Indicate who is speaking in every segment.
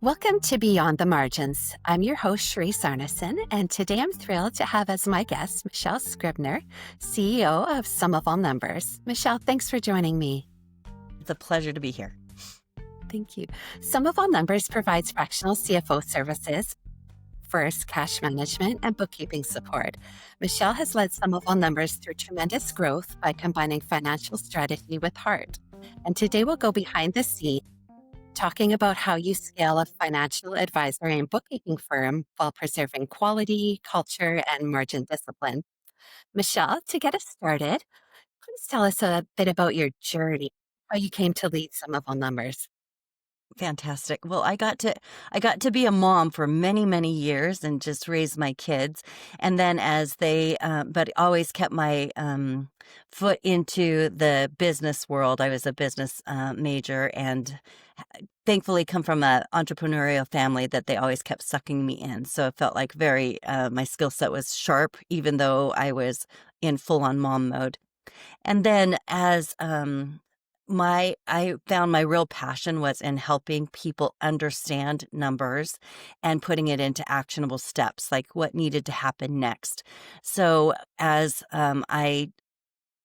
Speaker 1: Welcome to Beyond the Margins. I'm your host, Cherise Arnason, and today I'm thrilled to have as my guest Michelle Scribner, CEO of Sum of All Numbers. Michelle, thanks for joining me.
Speaker 2: It's a pleasure to be here.
Speaker 1: Thank you. Sum of All Numbers provides fractional CFO services, first cash management, and bookkeeping support. Michelle has led Sum of All Numbers through tremendous growth by combining financial strategy with heart. And today we'll go behind the scenes talking about how you scale a financial advisory and bookkeeping firm while preserving quality, culture, and margin discipline. Michelle, to get us started, please tell us a bit about your journey, how you came to lead Sum of All Numbers.
Speaker 2: Fantastic. Well, I got to be a mom for many, many years and just raise my kids. And then but always kept my foot into the business world. I was a business major and thankfully come from an entrepreneurial family that they always kept sucking me in. So it felt like my skill set was sharp, even though I was in full on mom mode. And then as I found my real passion was in helping people understand numbers and putting it into actionable steps, like what needed to happen next. So as I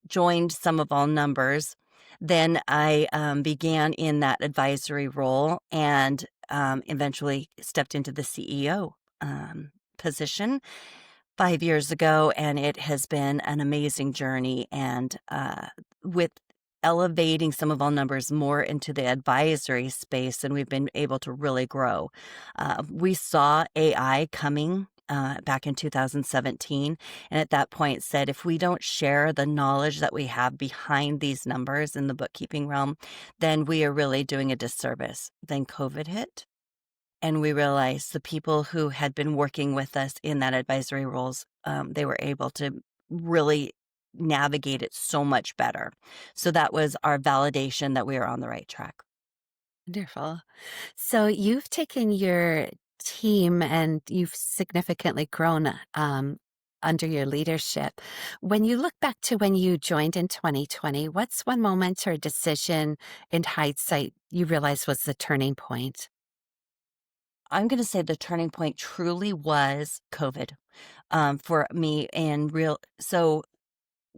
Speaker 2: joined Sum of All Numbers, then I began in that advisory role and eventually stepped into the CEO position 5 years ago, and it has been an amazing journey. And with elevating Sum of All Numbers more into the advisory space, and we've been able to really grow. We saw AI coming back in 2017, and at that point said, if we don't share the knowledge that we have behind these numbers in the bookkeeping realm, then we are really doing a disservice. Then COVID hit. And we realized the people who had been working with us in that advisory roles, they were able to really navigate it so much better. So that was our validation that we were on the right track.
Speaker 1: Wonderful. So you've taken your team and you've significantly grown under your leadership. When you look back to when you joined in 2020, what's one moment or decision in hindsight you realize was the turning point?
Speaker 2: I'm going to say the turning point truly was COVID for me and real. So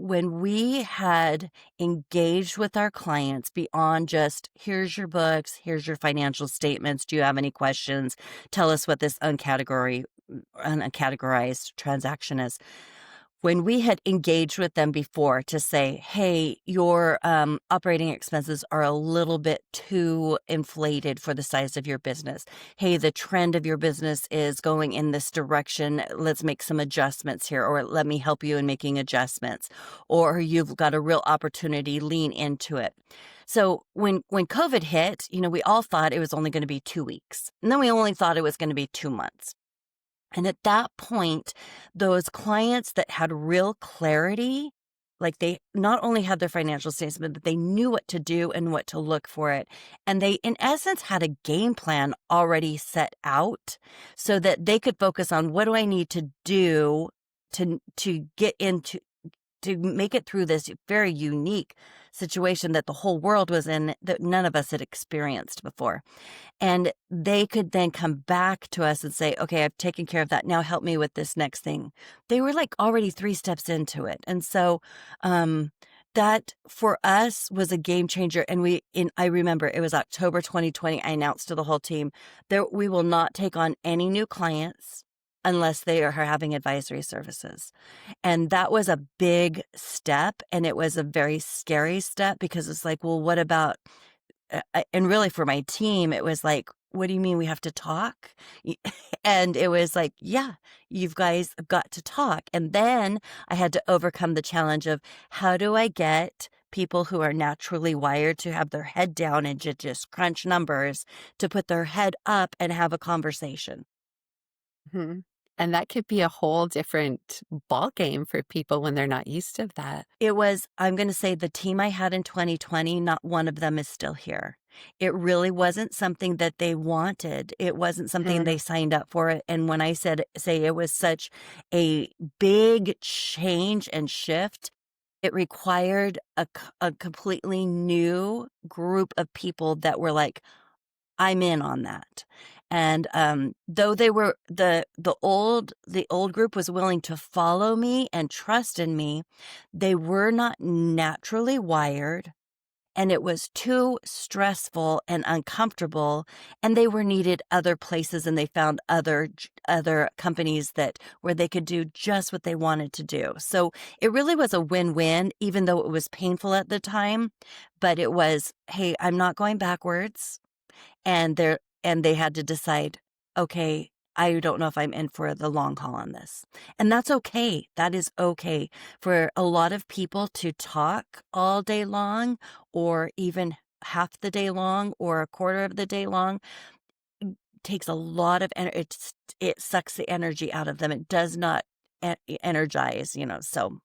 Speaker 2: when we had engaged with our clients beyond just, here's your books, here's your financial statements, do you have any questions? Tell us what this uncategorized transaction is. When we had engaged with them before to say, hey, your operating expenses are a little bit too inflated for the size of your business. Hey, the trend of your business is going in this direction. Let's make some adjustments here, or let me help you in making adjustments. Or you've got a real opportunity, lean into it. So when COVID hit, we all thought it was only going to be 2 weeks. And then we only thought it was going to be 2 months. And at that point, those clients that had real clarity, like they not only had their financial statement, but they knew what to do and what to look for it. And they, in essence, had a game plan already set out so that they could focus on what do I need to do to get into to make it through this very unique situation that the whole world was in that none of us had experienced before. And they could then come back to us and say, okay, I've taken care of that. Now help me with this next thing. They were like already 3 steps into it. And so, that for us was a game changer. And I remember it was October 2020. I announced to the whole team that we will not take on any new clients unless they are having advisory services. And that was a big step. And it was a very scary step because it's like, well, what about, and really for my team, it was like, what do you mean we have to talk? And it was like, yeah, you guys have got to talk. And then I had to overcome the challenge of how do I get people who are naturally wired to have their head down and to just crunch numbers to put their head up and have a conversation.
Speaker 1: Mhm. And that could be a whole different ball game for people when they're not used to that.
Speaker 2: I'm going to say the team I had in 2020, not one of them is still here. It really wasn't something that they wanted. It wasn't something they signed up for. And when I say it was such a big change and shift, it required a completely new group of people that were like, I'm in on that. And though the old group was willing to follow me and trust in me, they were not naturally wired, and it was too stressful and uncomfortable, and they were needed other places, and they found other companies that where they could do just what they wanted to do. So it really was a win-win, even though it was painful at the time, but it was, hey, I'm not going backwards. And they had to decide, okay, I don't know if I'm in for the long haul on this. And that's okay. That is okay. For a lot of people to talk all day long, or even half the day long, or a quarter of the day long, takes a lot of energy. It sucks the energy out of them. It does not energize, so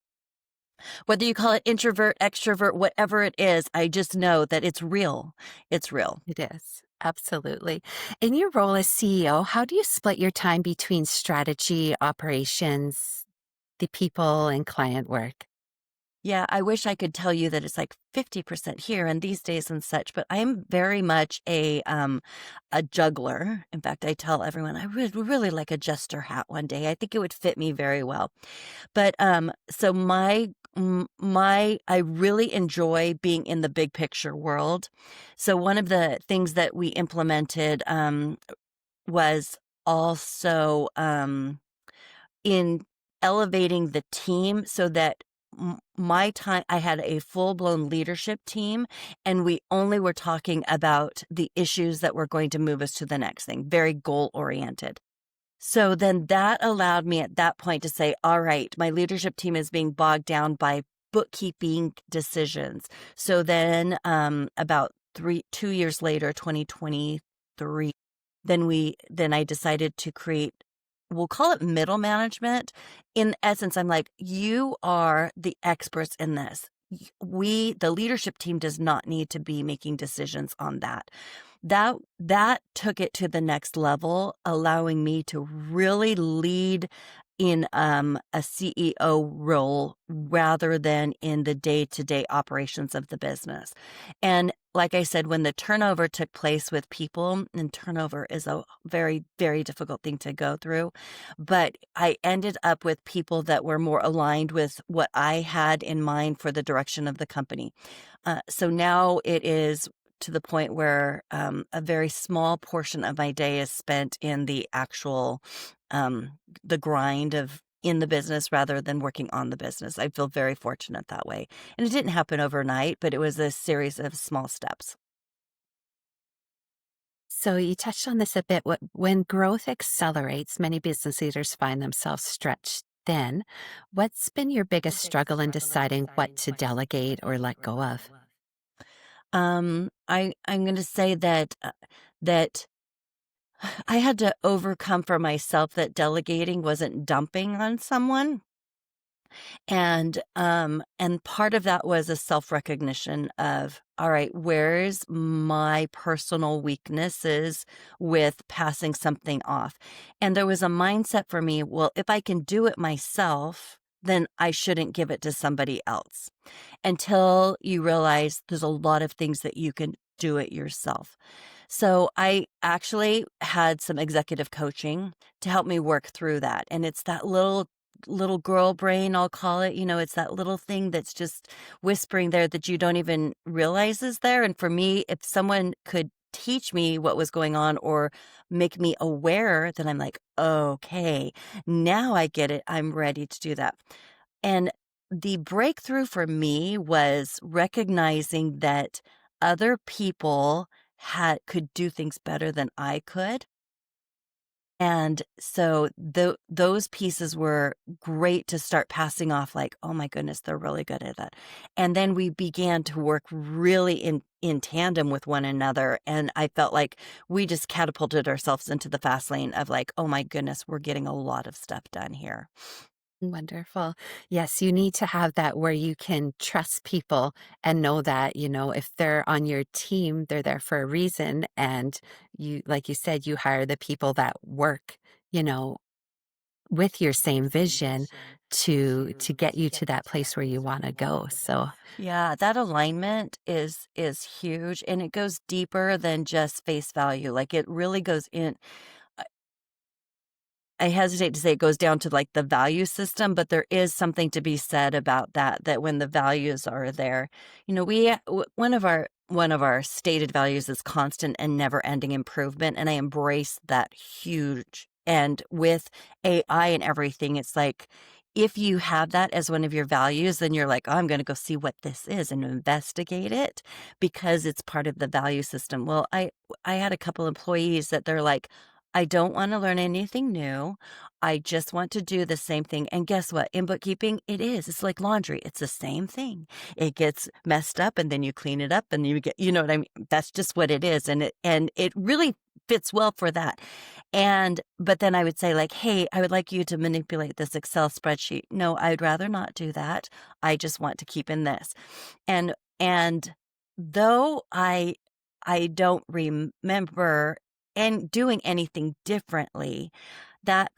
Speaker 2: whether you call it introvert, extrovert, whatever it is, I just know that it's real. It's real.
Speaker 1: It is. Absolutely. In your role as CEO, how do you split your time between strategy, operations, the people, and client work?
Speaker 2: Yeah, I wish I could tell you that it's like 50% here and these days and such, but I'm very much a juggler. In fact, I tell everyone I would really like a jester hat one day. I think it would fit me very well. But so my I really enjoy being in the big picture world. So one of the things that we implemented was also in elevating the team so that my time, I had a full-blown leadership team, and we only were talking about the issues that were going to move us to the next thing, very goal-oriented. So then that allowed me at that point to say, all right, my leadership team is being bogged down by bookkeeping decisions. So then about 2 years later, 2023, then I decided to create, we'll call it middle management. In essence, I'm like, you are the experts in this. The leadership team does not need to be making decisions on that. That took it to the next level, allowing me to really lead in a CEO role rather than in the day-to-day operations of the business. And like I said, when the turnover took place with people, and turnover is a very, very difficult thing to go through, but I ended up with people that were more aligned with what I had in mind for the direction of the company. So now it is to the point where a very small portion of my day is spent in the actual the grind of in the business rather than working on the business. I feel very fortunate that way. And it didn't happen overnight, but it was a series of small steps.
Speaker 1: So you touched on this a bit. When growth accelerates, many business leaders find themselves stretched thin. What's been your biggest struggle in deciding what to delegate or let go of?
Speaker 2: I'm going to say that I had to overcome for myself that delegating wasn't dumping on someone. And part of that was a self-recognition of, all right, where's my personal weaknesses with passing something off? And there was a mindset for me, well, if I can do it myself, then I shouldn't give it to somebody else, until you realize there's a lot of things that you can do it yourself. So I actually had some executive coaching to help me work through that. And it's that little girl brain, I'll call it. It's that little thing that's just whispering there that you don't even realize is there. And for me, if someone could teach me what was going on or make me aware, then I'm like, okay, now I get it. I'm ready to do that. And the breakthrough for me was recognizing that other people could do things better than I could. And so those pieces were great to start passing off, like, oh my goodness, they're really good at that. And then we began to work really in tandem with one another. And I felt like we just catapulted ourselves into the fast lane of like, oh my goodness, we're getting a lot of stuff done here.
Speaker 1: Wonderful. Yes, you need to have that where you can trust people and know that, if they're on your team, they're there for a reason. And like you said, you hire the people that work, you know, with your same vision to get you to that place where you want to go. So
Speaker 2: Yeah, that alignment is huge, and it goes deeper than just face value. Like, it really goes in. I hesitate to say it goes down to, like, the value system, but there is something to be said about that, that when the values are there, one of our stated values is constant and never-ending improvement, and I embrace that huge. And with AI and everything, it's like, if you have that as one of your values, then you're like, "Oh, I'm gonna go see what this is and investigate it because it's part of the value system." Well, I had a couple employees that they're like, I don't want to learn anything new. I just want to do the same thing. And guess what? In bookkeeping, it is. It's like laundry. It's the same thing. It gets messed up and then you clean it up and you get, you know what I mean? That's just what it is. And it really fits well for that. But then I would say, like, hey, I would like you to manipulate this Excel spreadsheet. No, I'd rather not do that. I just want to keep in this. And though I don't remember and doing anything differently, that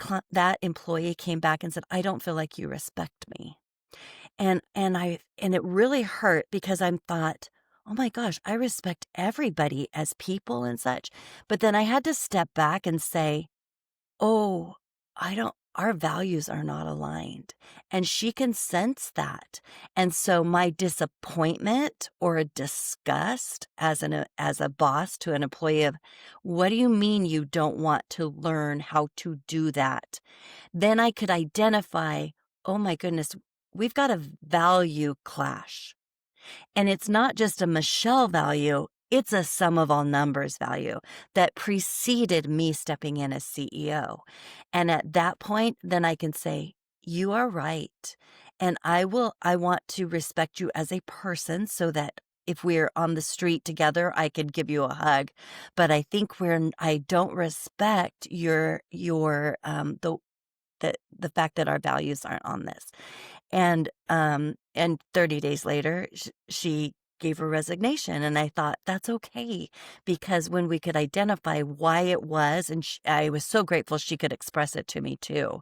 Speaker 2: employee came back and said, "I don't feel like you respect me." And it really hurt because I thought, "Oh my gosh, I respect everybody as people and such." But then I had to step back and say, "Oh, our values are not aligned." And she can sense that. And so my disappointment or a disgust as a boss to an employee of, "What do you mean you don't want to learn how to do that?" Then I could identify, "Oh my goodness, we've got a value clash." And it's not just a Michelle value, it's a sum of all numbers value that preceded me stepping in as CEO. And at that point, then I can say, you are right. And I want to respect you as a person so that if we're on the street together, I could give you a hug. But I think I don't respect the fact that our values aren't on this. And 30 days later, she gave her resignation, and I thought, "That's okay," because when we could identify why it was, and I was so grateful she could express it to me too,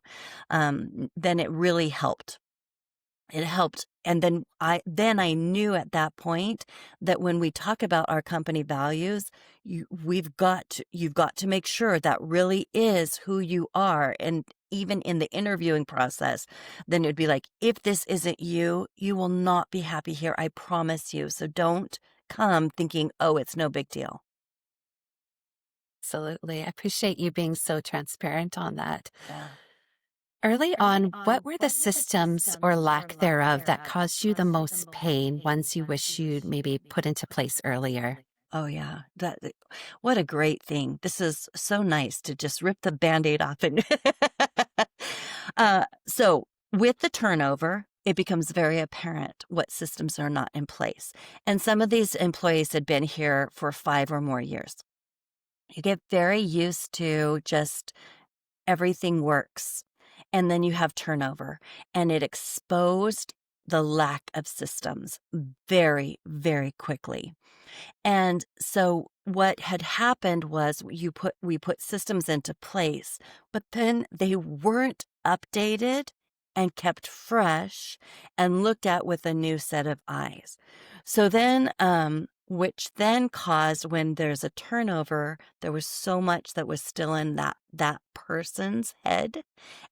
Speaker 2: then it really helped. It helped, and then I knew at that point that when we talk about our company values, you've got to make sure that really is who you are, and even in the interviewing process, then it'd be like, "If this isn't you, you will not be happy here, I promise you, so don't come thinking, oh, it's no big deal."
Speaker 1: absolutely. I appreciate you being so transparent on that.
Speaker 2: Yeah.
Speaker 1: Early on, what were the systems or lack thereof that caused you the most pain, ones you wish you'd maybe put into place earlier?
Speaker 2: Oh, yeah. What a great thing. This is so nice to just rip the Band-Aid off and so with the turnover, it becomes very apparent what systems are not in place. And some of these employees had been here for 5 or more years. You get very used to just everything works. And then you have turnover, and it exposed the lack of systems very, very quickly. And so what had happened was we put systems into place, but then they weren't updated and kept fresh and looked at with a new set of eyes. So then, which then caused when there's a turnover, there was so much that was still in that person's head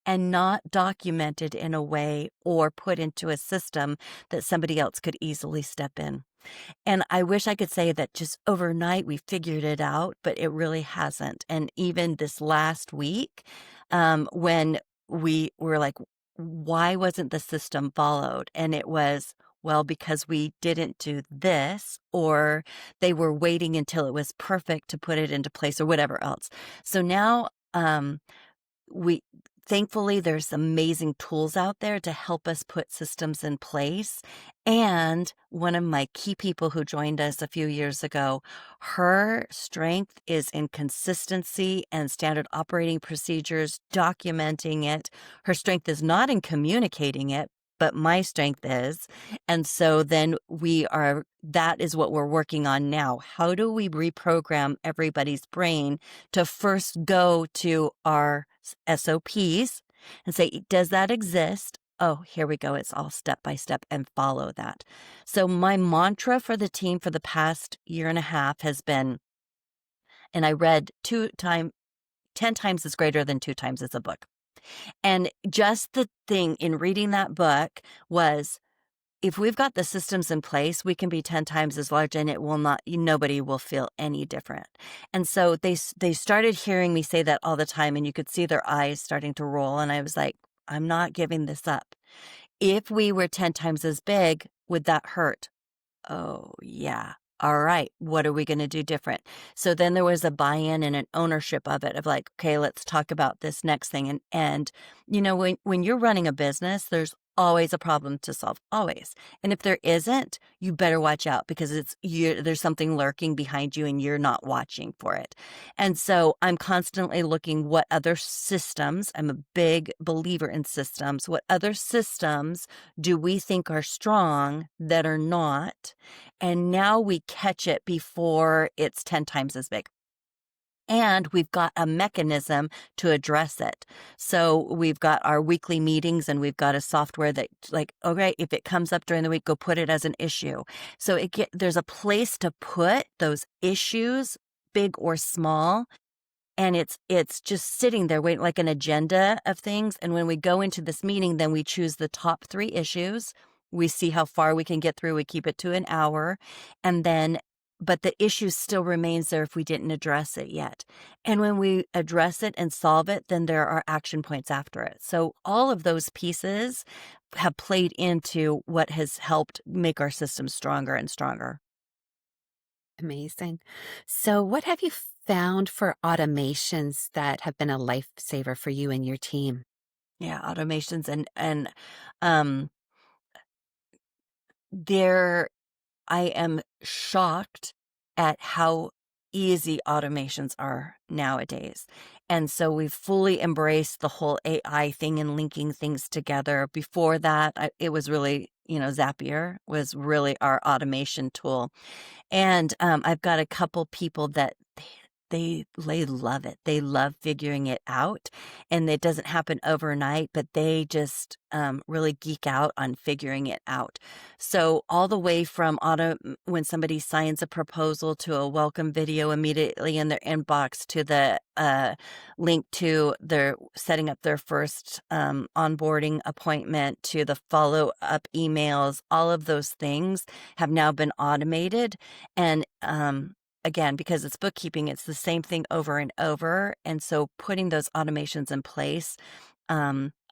Speaker 2: and not documented in a way or put into a system that somebody else could easily step in. And I wish I could say that just overnight we figured it out, but it really hasn't. And even this last week, when we were like, why wasn't the system followed? And it was, well, because we didn't do this, or they were waiting until it was perfect to put it into place, or whatever else. So now, we thankfully there's amazing tools out there to help us put systems in place. And one of my key people who joined us a few years ago, her strength is in consistency and standard operating procedures, documenting it. Her strength is not in communicating it, but my strength is. And so then that is what we're working on now. How do we reprogram everybody's brain to first go to our SOPs and say, does that exist? oh, here we go. It's all step by step and follow that. So my mantra for the team for the past year and a half has been, and I read 10 times is greater than 2 times is a book. And just the thing in reading that book was, if we've got the systems in place, we can be 10 times as large and it will not, nobody will feel any different. And so they started hearing me say that all the time, and you could see their eyes starting to roll. And I was like, I'm not giving this up. If we were 10 times as big, would that hurt? Oh, yeah. All right. What are we going to do different? So then there was a buy-in and an ownership of it, of like, okay, let's talk about this next thing. And when you're running a business, there's always a problem to solve, always. And if there isn't, you better watch out, because there's something lurking behind you and you're not watching for it. And so I'm constantly looking what other systems, I'm a big believer in systems, what other systems do we think are strong that are not? And now we catch it before it's 10 times as big. And we've got a mechanism to address it. So we've got our weekly meetings, and we've got a software that, like, okay, if it comes up during the week, go put it as an issue. So there's a place to put those issues, big or small. And it's just sitting there waiting, like an agenda of things. And when we go into this meeting, then we choose the top 3 issues. We see how far we can get through. We keep it to an hour. And then, but the issue still remains there if we didn't address it yet. And when we address it and solve it, then there are action points after it. So all of those pieces have played into what has helped make our system stronger and stronger.
Speaker 1: Amazing. So, what have you found for automations that have been a lifesaver for you and your team?
Speaker 2: Yeah, automations and um there I am shocked at how easy automations are nowadays. And so we've fully embraced the whole AI thing and linking things together. Before that, it was really, Zapier was really our automation tool. And I've got a couple people that they love it. They love figuring it out, and it doesn't happen overnight, but they just really geek out on figuring it out. So all the way from when somebody signs a proposal, to a welcome video immediately in their inbox, to the link to their setting up their first onboarding appointment, to the follow-up emails, all of those things have now been automated. And again, because it's bookkeeping, it's the same thing over and over. And so putting those automations in place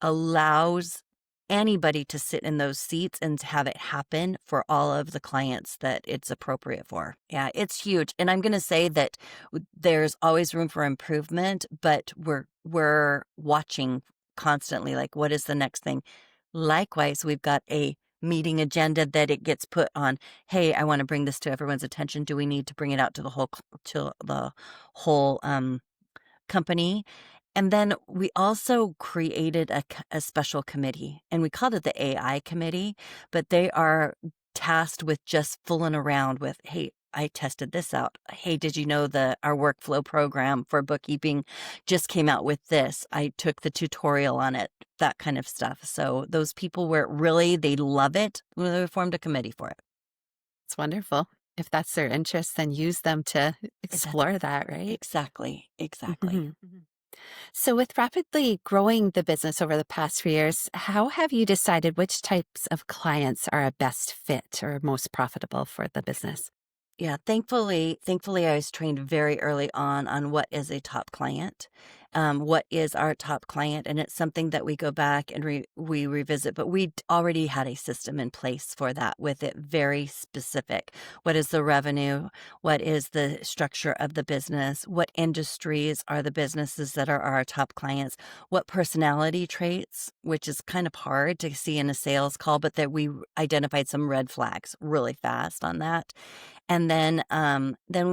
Speaker 2: allows anybody to sit in those seats and to have it happen for all of the clients that it's appropriate for. Yeah, it's huge. And I'm going to say that there's always room for improvement, but we're watching constantly, like, what is the next thing? Likewise, we've got a meeting agenda that it gets put on. Hey, I want to bring this to everyone's attention. Do we need to bring it out to the whole company? And then we also created a special committee, and we called it the AI committee, but they are tasked with just fooling around with, hey, I tested this out. Hey, did you know our workflow program for bookkeeping just came out with this? I took the tutorial on it, that kind of stuff. So those people where they love it, they formed a committee for it.
Speaker 1: It's wonderful. If that's their interest, then use them to explore that, right?
Speaker 2: Exactly.
Speaker 1: Mhm. So, with rapidly growing the business over the past few years, how have you decided which types of clients are a best fit or most profitable for the business?
Speaker 2: Yeah, thankfully, I was trained very early on what is a top client, what is our top client, and it's something that we go back and we revisit. But we already had a system in place for that, with it very specific. What is the revenue? What is the structure of the business? What industries are the businesses that are our top clients? What personality traits, which is kind of hard to see in a sales call, but that we identified some red flags really fast on that. And then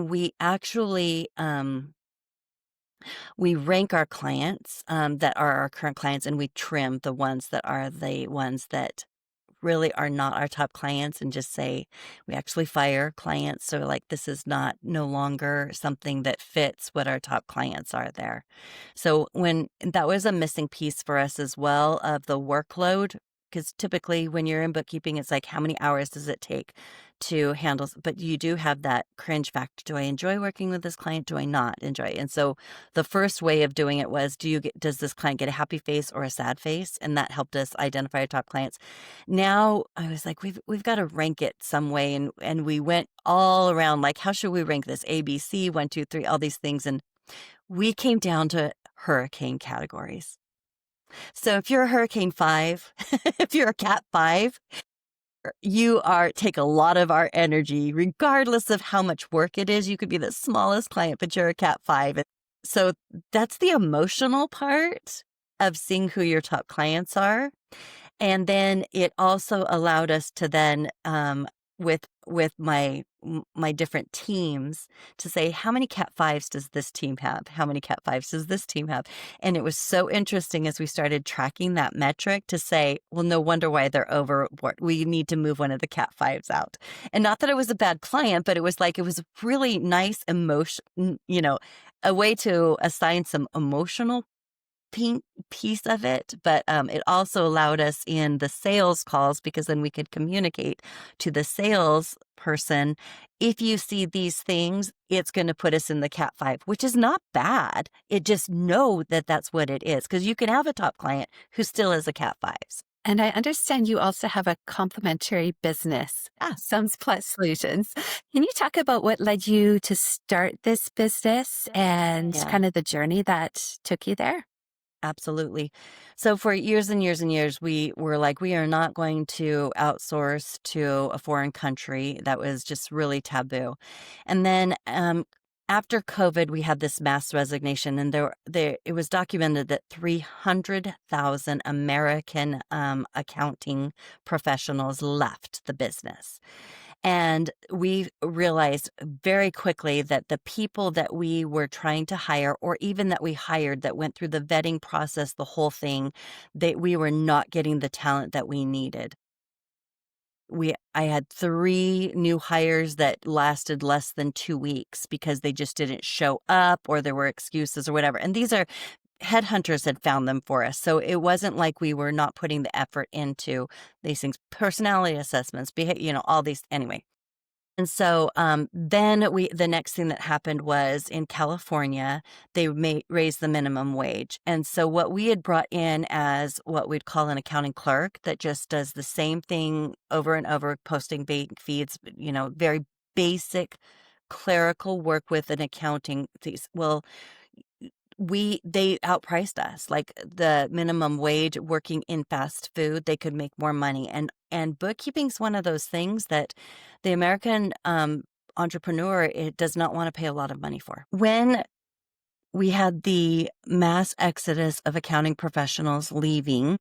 Speaker 2: we actually we rank our clients that are our current clients, and we trim the ones that are the ones that really are not our top clients, and just say we actually fire clients. So, like, this is no longer something that fits what our top clients are there. So that was a missing piece for us as well, of the workload. because typically when you're in bookkeeping, it's like, how many hours does it take to handle? But you do have that cringe factor. Do I enjoy working with this client? Do I not enjoy? And so the first way of doing it was, does this client get a happy face or a sad face? And that helped us identify our top clients. Now I was like, we've got to rank it some way. And we went all around, like, how should we rank this? A, B, C, 1, 2, 3, all these things. And we came down to hurricane categories. So if you're a hurricane 5, if you're a cat 5, you take a lot of our energy, regardless of how much work it is. You could be the smallest client, but you're a cat 5. So that's the emotional part of seeing who your top clients are. And then it also allowed us to then, with my different teams, to say, how many cat 5s does this team have? How many cat 5s does this team have? And it was so interesting as we started tracking that metric to say, well, no wonder why they're overboard. We need to move one of the cat 5s out. And not that it was a bad client, but it was a really nice emotion, a way to assign some emotional piece of it, but it also allowed us in the sales calls, because then we could communicate to the sales person, if you see these things, it's going to put us in the cat 5, which is not bad. It just know that that's what it is, because you can have a top client who still is a cat 5s.
Speaker 1: And I understand you also have a complementary business, Sums Plus Solutions. Can you talk about what led you to start this business and
Speaker 2: Yeah.
Speaker 1: kind of the journey that took you there?
Speaker 2: Absolutely. So for years and years and years, we were like, we are not going to outsource to a foreign country. That was just really taboo. And then after COVID, we had this mass resignation, and it was documented that 300,000 American accounting professionals left the business. And we realized very quickly that the people that we were trying to hire, or even that we hired, that went through the vetting process, the whole thing, we were not getting the talent that we needed. I had 3 new hires that lasted less than 2 weeks because they just didn't show up, or there were excuses or whatever. And these are headhunters had found them for us. So it wasn't like we were not putting the effort into these things, personality assessments, all these anyway. And so then the next thing that happened was in California, they raised the minimum wage. And so what we had brought in as what we'd call an accounting clerk that just does the same thing over and over, posting bank feeds, very basic clerical work with an accounting piece. Well, they outpriced us. Like the minimum wage, working in fast food, they could make more money. And bookkeeping's one of those things that the American entrepreneur, it does not want to pay a lot of money for. When we had the mass exodus of accounting professionals leaving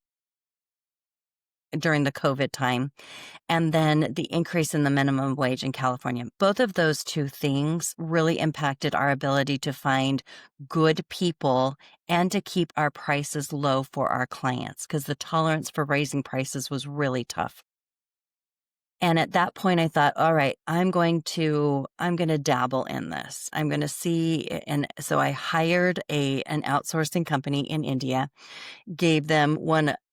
Speaker 2: during the COVID time, and then the increase in the minimum wage in California, both of those two things really impacted our ability to find good people and to keep our prices low for our clients, because the tolerance for raising prices was really tough. And at that point, I thought, all right, I'm going to dabble in this. I'm going to see. And so I hired an outsourcing company in India, gave them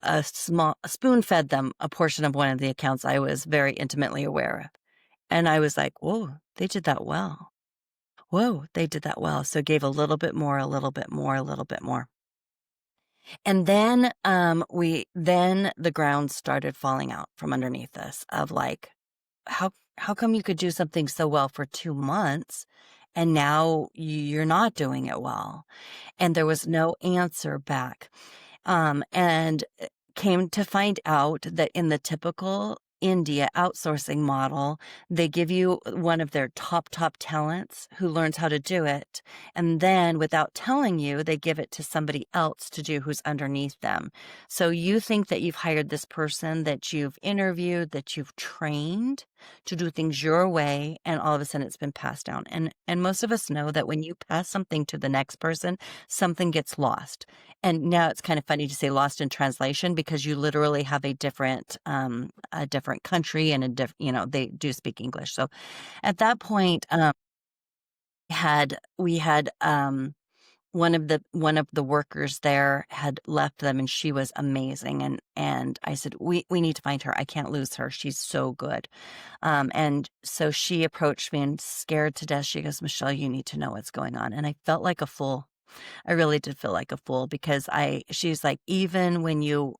Speaker 2: spoon-fed them a portion of one of the accounts I was very intimately aware of. And I was like, whoa, they did that well. Whoa, they did that well. So gave a little bit more, a little bit more, a little bit more. And then the ground started falling out from underneath us of like, how come you could do something so well for 2 months and now you're not doing it well? And there was no answer back. And came to find out that in the typical India outsourcing model, they give you one of their top talents who learns how to do it. And then without telling you, they give it to somebody else to do who's underneath them. So you think that you've hired this person that you've interviewed, that you've trained to do things your way, and all of a sudden it's been passed down. And most of us know that when you pass something to the next person, something gets lost. And now it's kind of funny to say lost in translation, because you literally have a different country and they do speak English. So at that point, we had one of the workers there had left them, and she was amazing, and I said, we need to find her. I can't lose her. She's so good. And so she approached me and scared to death. She goes, Michelle, you need to know what's going on. And I felt like a fool. I really did feel like a fool because she's like, even when you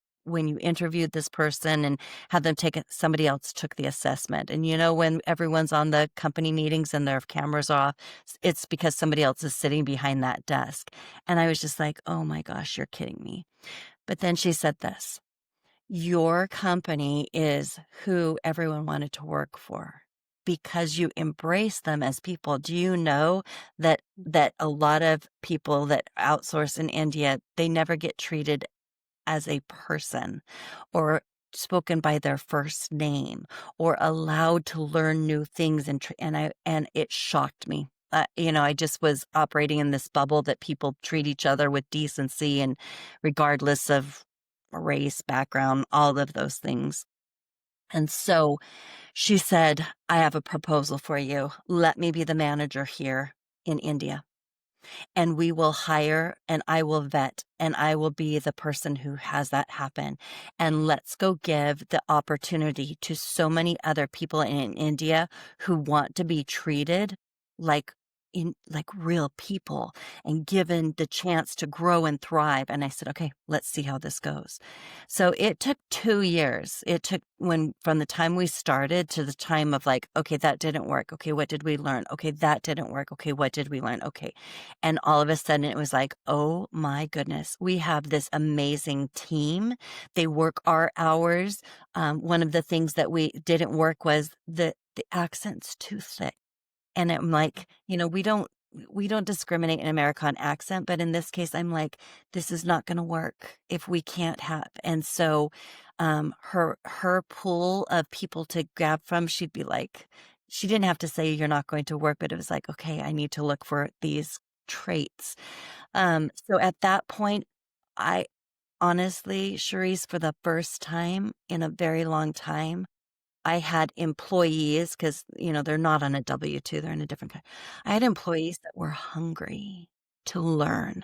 Speaker 2: interviewed this person and had them take it, somebody else took the assessment. And when everyone's on the company meetings and their cameras off, it's because somebody else is sitting behind that desk. And I was just like, oh my gosh, you're kidding me. But then she said this, your company is who everyone wanted to work for because you embrace them as people. Do you know that a lot of people that outsource in India, they never get treated as a person or spoken by their first name or allowed to learn new things, and it shocked me. I just was operating in this bubble that people treat each other with decency and regardless of race, background, all of those things. And so she said, I have a proposal for you. Let me be the manager here in India, and we will hire and I will vet and I will be the person who has that happen. And let's go give the opportunity to so many other people in India who want to be treated like like real people and given the chance to grow and thrive. And I said, okay, let's see how this goes. So it took 2 years. It took from the time we started to the time of like, okay, that didn't work. Okay, what did we learn? Okay, that didn't work. Okay, what did we learn? Okay. And all of a sudden it was like, oh my goodness, we have this amazing team. They work our hours. One of the things that we didn't work was the accent's too thick. And I'm like, we don't discriminate in America on accent, but in this case, I'm like, this is not going to work if we can't have. And so, her pool of people to grab from, she'd be like, she didn't have to say you're not going to work, but it was like, okay, I need to look for these traits. So at that point, I honestly, Cherise, for the first time in a very long time, I had employees because, they're not on a W-2, they're in a different kind. I had employees that were hungry to learn.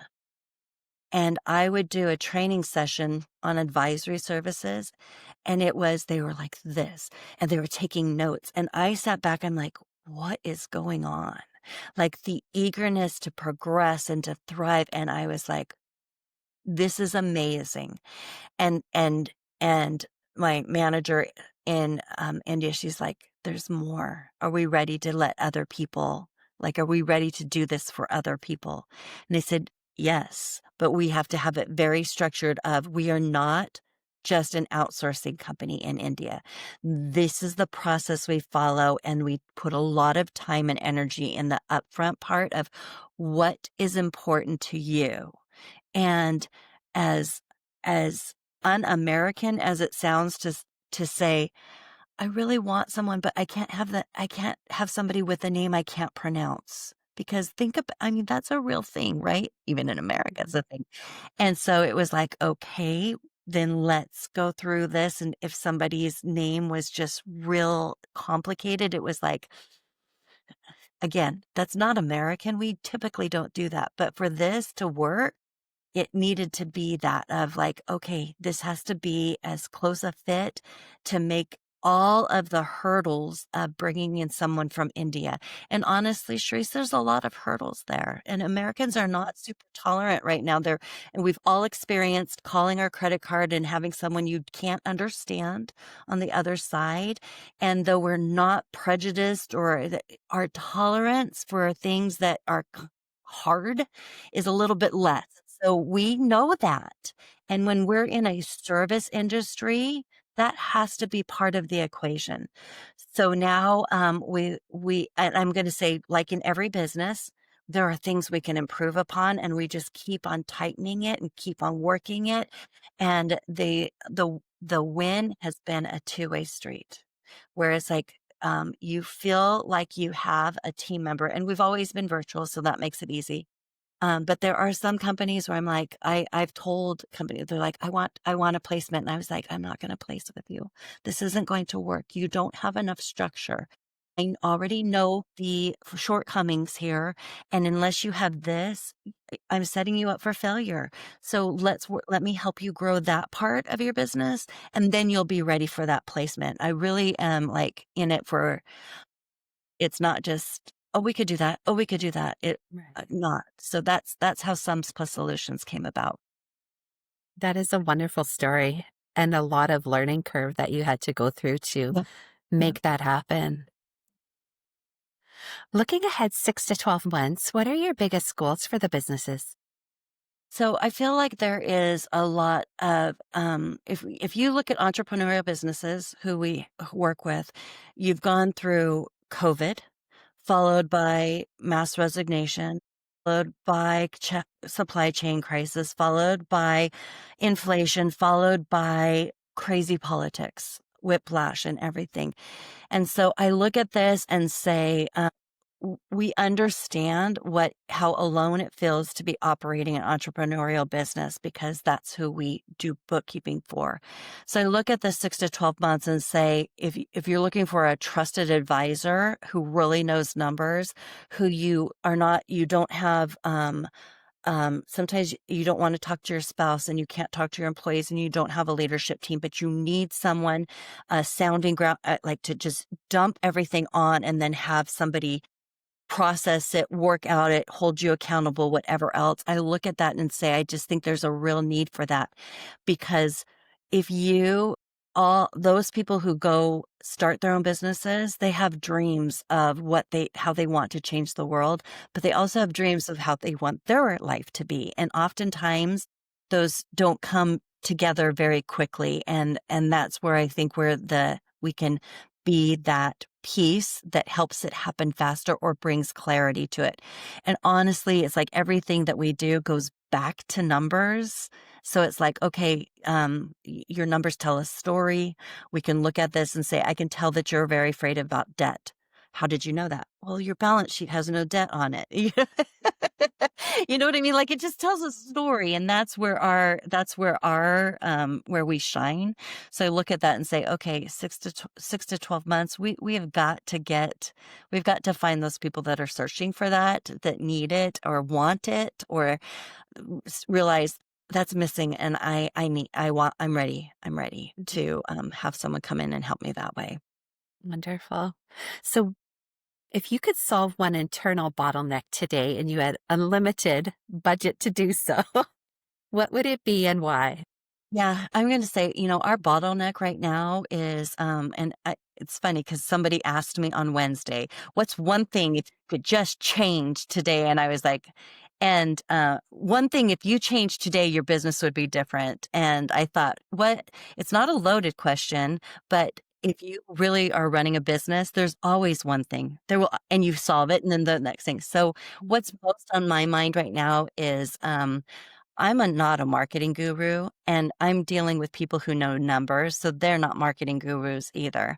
Speaker 2: And I would do a training session on advisory services, and they were like this, and they were taking notes. And I sat back, I'm like, what is going on? Like the eagerness to progress and to thrive. And I was like, this is amazing. And my manager in India, she's like, there's more. Are we ready to let other people, are we ready to do this for other people? And they said, yes, but we have to have it very structured we are not just an outsourcing company in India. This is the process we follow, and we put a lot of time and energy in the upfront part of what is important to you. And as as un-American as it sounds to say, I really want someone, but I can't have somebody with a name I can't pronounce. Because I mean, that's a real thing, right? Even in America, it's a thing. And so it was like, okay, then let's go through this. And if somebody's name was just real complicated, it was like, again, that's not American. We typically don't do that. But for this to work, it needed to be that of like, okay, this has to be as close a fit to make all of the hurdles of bringing in someone from India. And honestly, Sharice, there's a lot of hurdles there. And Americans are not super tolerant right now. And we've all experienced calling our credit card and having someone you can't understand on the other side. And though we're not prejudiced our tolerance for things that are hard is a little bit less. So we know that. And when we're in a service industry, that has to be part of the equation. So now and I'm going to say, like in every business, there are things we can improve upon, and we just keep on tightening it and keep on working it. And the win has been a two-way street, whereas you feel like you have a team member, and we've always been virtual, so that makes it easy. But there are some companies where I'm like, I've told companies, they're like, I want a placement. And I was like, I'm not going to place with you. This isn't going to work. You don't have enough structure. I already know the shortcomings here. And unless you have this, I'm setting you up for failure. So let me help you grow that part of your business, and then you'll be ready for that placement. I really am like in it for, it's not just, oh, we could do that. Oh, we could do that.
Speaker 1: Right.
Speaker 2: Not. So that's how Sums Plus Solutions came about.
Speaker 1: That is a wonderful story and a lot of learning curve that you had to go through to
Speaker 2: Yeah. Yeah.
Speaker 1: make that happen. Looking ahead 6 to 12 months, what are your biggest goals for the businesses?
Speaker 2: So I feel like there is a lot of, if you look at entrepreneurial businesses who work with, you've gone through COVID, followed by mass resignation, followed by supply chain crisis, followed by inflation, followed by crazy politics, whiplash, and everything. And so I look at this and say, we understand how alone it feels to be operating an entrepreneurial business because that's who we do bookkeeping for. So I look at the 6 to 12 months and say, if you're looking for a trusted advisor who really knows numbers, who you don't have, sometimes you don't want to talk to your spouse and you can't talk to your employees and you don't have a leadership team, but you need someone, a sounding ground, like to just dump everything on and then have somebody process it, work out it, hold you accountable, whatever else. I look at that and say, I just think there's a real need for that because if you, all those people who go start their own businesses, they have dreams of how they want to change the world, but they also have dreams of how they want their life to be. And oftentimes those don't come together very quickly. And that's where I think we can be that piece that helps it happen faster or brings clarity to it. And honestly, it's like everything that we do goes back to numbers. So it's like, okay, your numbers tell a story. We can look at this and say, I can tell that you're very afraid about debt. How did you know that? Well, your balance sheet has no debt on it. You know what I mean? Like it just tells a story, and where we shine. So I look at that and say, okay, 6 to 12 months, we've got to find those people that are searching for that need it or want it or realize that's missing. And I'm ready
Speaker 1: Mhm.
Speaker 2: to, have someone come in and help me that way.
Speaker 1: Wonderful. So, if you could solve one internal bottleneck today and you had unlimited budget to do so, what would it be and why?
Speaker 2: Yeah, I'm going to say, our bottleneck right now is, it's funny because somebody asked me on Wednesday, what's one thing if you could just change today? And I was like, one thing, if you change today, your business would be different. And I thought, what? It's not a loaded question, but if you really are running a business, there's always one thing and you solve it and then the next thing. So what's most on my mind right now is, not a marketing guru, and I'm dealing with people who know numbers, so they're not marketing gurus either.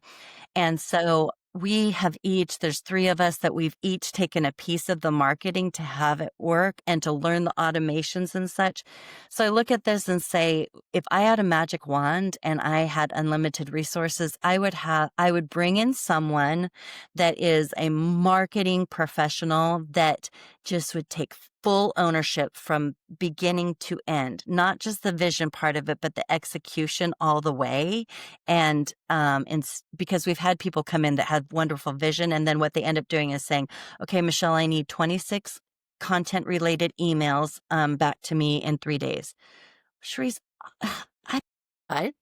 Speaker 2: And so there's three of us that we've each taken a piece of the marketing to have it work and to learn the automations and such. So I look at this and say, if I had a magic wand and I had unlimited resources, I would bring in someone that is a marketing professional that just would take full ownership from beginning to end, not just the vision part of it, but the execution all the way. Because we've had people come in that had wonderful vision, and then what they end up doing is saying, okay, Michelle, I need 26 content related emails back to me in 3 days. Cherise, I
Speaker 1: I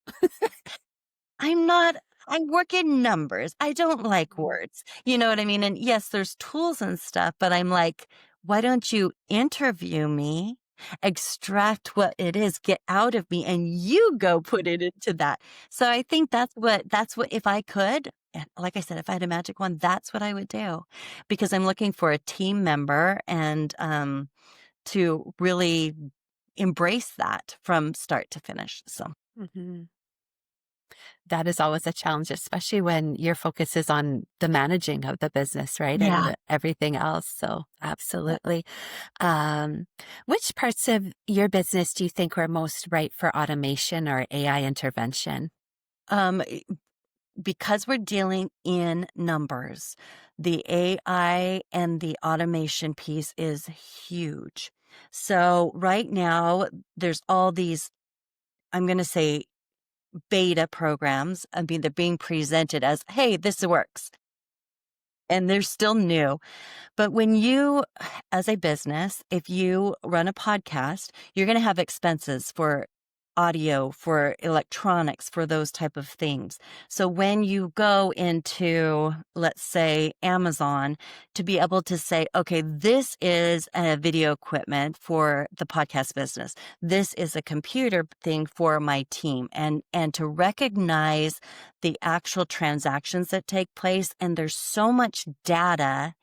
Speaker 2: I'm not, I work in numbers. I don't like
Speaker 1: Mhm.
Speaker 2: words. You know what I mean? And yes, there's tools and stuff, but I'm like, why don't you interview me, extract what it is, get out of me, and you go put it into that. So I think if I could, and like I said, if I had a magic wand, that's what I would do because I'm looking for a team member and, to really embrace that from start to finish. So
Speaker 1: Mhm. That is always a challenge, especially when your focus is on the managing of the business, right? And
Speaker 2: yeah.
Speaker 1: everything else. So, absolutely. Um, which parts of your business do you think are most ripe for automation or AI intervention?
Speaker 2: Um, because we're dealing in numbers, the AI and the automation piece is huge. So right now, there's all these, I'm going to say, beta programs. I mean, they're being presented as, hey, this works. And they're still new. But when you, as a business, if you run a podcast, you're going to have expenses for audio, for electronics, for those type of things. So when you go into, let's say, Amazon, to be able to say, okay, this is a video equipment for the podcast business. This is a computer thing for my team. And to recognize the actual transactions that take place. And there's so much data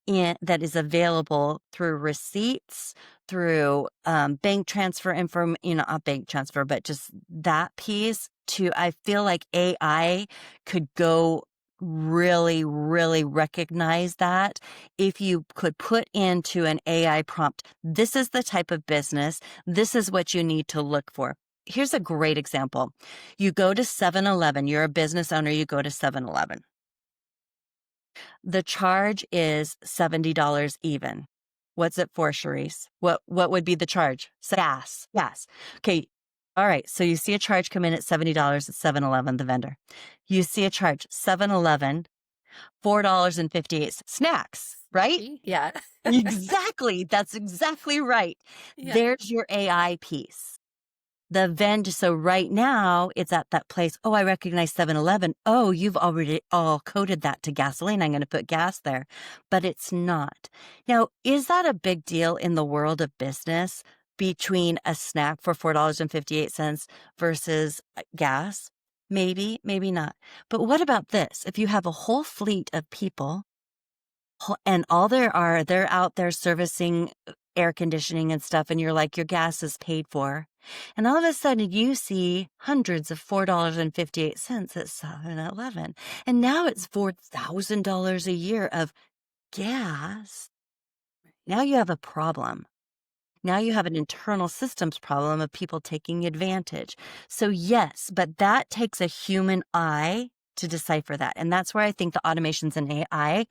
Speaker 2: that is available through receipts, through bank transfer not bank transfer, but just that piece I feel like AI could go really, really recognize that if you could put into an AI prompt, this is the type of business, this is what you need to look for. Here's a great example. You go to 7-Eleven, you're a business owner, you go to 7-Eleven. The charge is $70 even. What's it for, Cherise? What would be the charge? Gas. Gas. Okay. All right. So you see a charge come in at $70 at 7-Eleven, the vendor. You see a charge, 7-Eleven, $4.58. Snacks, right?
Speaker 1: Yeah.
Speaker 2: Exactly. That's exactly right.
Speaker 1: Yeah.
Speaker 2: There's your AI piece. The vendor, so right now it's at that place. Oh, I recognize 7-Eleven. Oh, you've already all coded that to gasoline. I'm going to put gas there, but it's not. Now, is that a big deal in the world of business between a snack for $4.58 versus gas? Maybe, maybe not. But what about this? If you have a whole fleet of people and they're out there servicing air conditioning and stuff, and you're like, your gas is paid for. And all of a sudden you see hundreds of $4.58 at 7-Eleven. And now it's $4,000 a year of gas. Now you have a problem. Now you have an internal systems problem of people taking advantage. So yes, but that takes a human eye to decipher that. And that's where I think the automations in AI,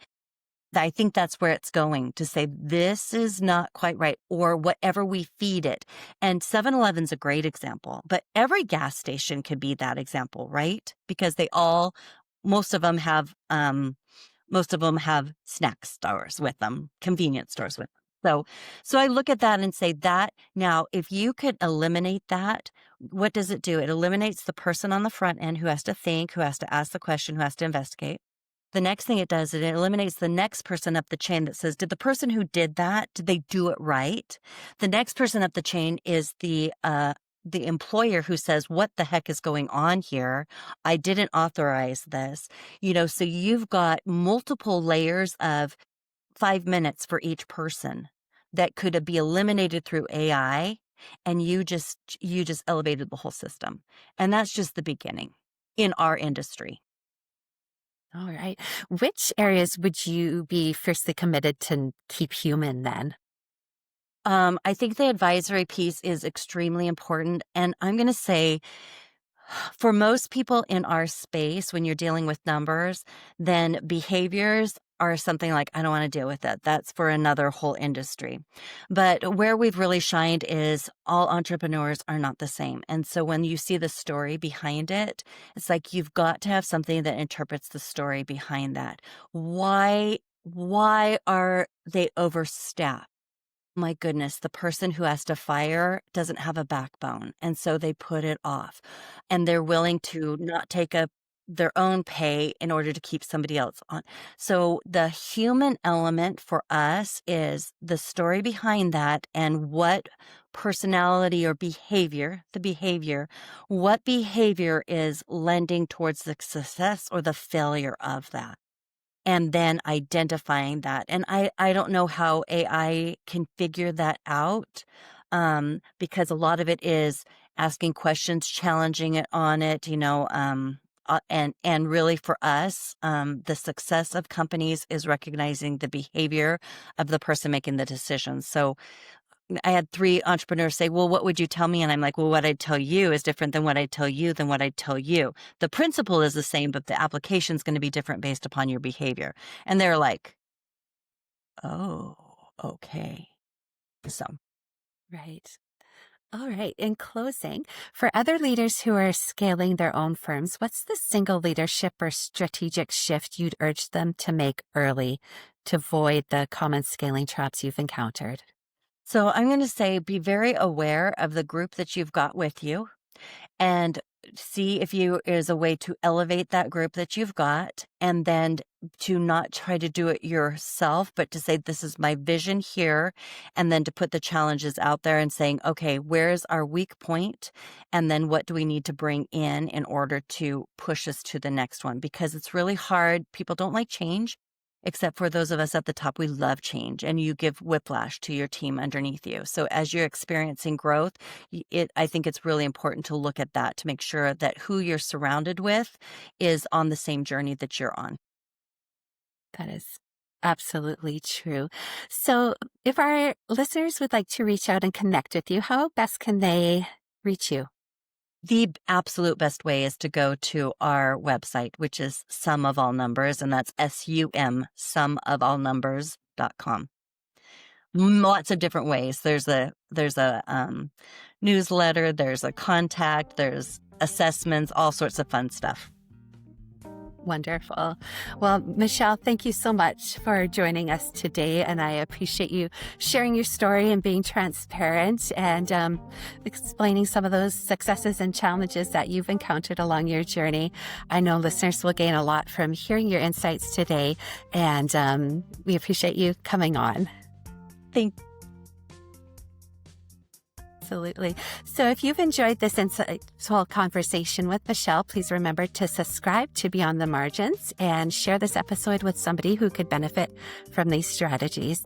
Speaker 2: I think that's where it's going, to say this is not quite right, or whatever we feed it. And 7-Eleven's a great example, but every gas station could be that example, right? Because most of them have snack stores with them, convenience stores with them. So I look at that and say that now, if you could eliminate that, what does it do? It eliminates the person on the front end who has to think, who has to ask the question, who has to investigate. The next thing it does is it eliminates the next person up the chain that says, did the person who did that, did they do it right? The next person up the chain is the employer who says, what the heck is going on here? I didn't authorize this. So you've got multiple layers of 5 minutes for each person that could be eliminated through AI, and you just elevated the whole system. And that's just the beginning in our industry.
Speaker 1: All right. Which areas would you be fiercely committed to keep human then?
Speaker 2: I think the advisory piece is extremely important. And I'm going to say, for most people in our space, when you're dealing with numbers, then behaviors are something like, I don't want to deal with that. That's for another whole industry. But where we've really shined is all entrepreneurs are not the same. And so when you see the story behind it, it's like you've got to have something that interprets the story behind that. Why are they overstaffed? My goodness, the person who has to fire doesn't have a backbone. And so they put it off. And they're willing to not take their own pay in order to keep somebody else on. So the human element for us is the story behind that, and what personality or what behavior is lending towards the success or the failure of that. And then identifying that. And I don't know how AI can figure that out, because a lot of it is asking questions, challenging it on it, and really for us, the success of companies is recognizing the behavior of the person making the decisions. So I had 3 entrepreneurs say, well, what would you tell me? And I'm like, well, what I'd tell you is different than what I tell you than what I tell you. The principle is the same, but the application is going to be different based upon your behavior. And they're like, oh, okay. So
Speaker 1: Right. All right. In closing, for other leaders who are scaling their own firms, what's the single leadership or strategic shift you'd urge them to make early to avoid the common scaling traps you've encountered?
Speaker 2: So I'm going to say be very aware of the group that you've got with you and see if you is a way to elevate that group that you've got, and then to not try to do it yourself, but to say, this is my vision here. And then to put the challenges out there and saying, okay, where's our weak point? And then what do we need to bring in order to push us to the next one? Because it's really hard. People don't like change. Except for those of us at the top, we love change, and you give whiplash to your team underneath you. So as you're experiencing growth, I think it's really important to look at that to make sure that who you're surrounded with is on the same journey that you're on.
Speaker 1: That is absolutely true. So, if our listeners would like to reach out and connect with you, how best can they reach you?
Speaker 2: The absolute best way is to go to our website, which is Sum of All Numbers, and that's sumofallnumbers.com. Lots of different ways. There's a newsletter, there's a contact, there's assessments, all sorts of fun stuff.
Speaker 1: Wonderful. Well, Michelle, thank you so much for joining us today. And I appreciate you sharing your story and being transparent and explaining some of those successes and challenges that you've encountered along your journey. I know listeners will gain a lot from hearing your insights today. And we appreciate you coming on. Absolutely. So if you've enjoyed this insightful conversation with Michelle, please remember to subscribe to Beyond the Margins and share this episode with somebody who could benefit from these strategies.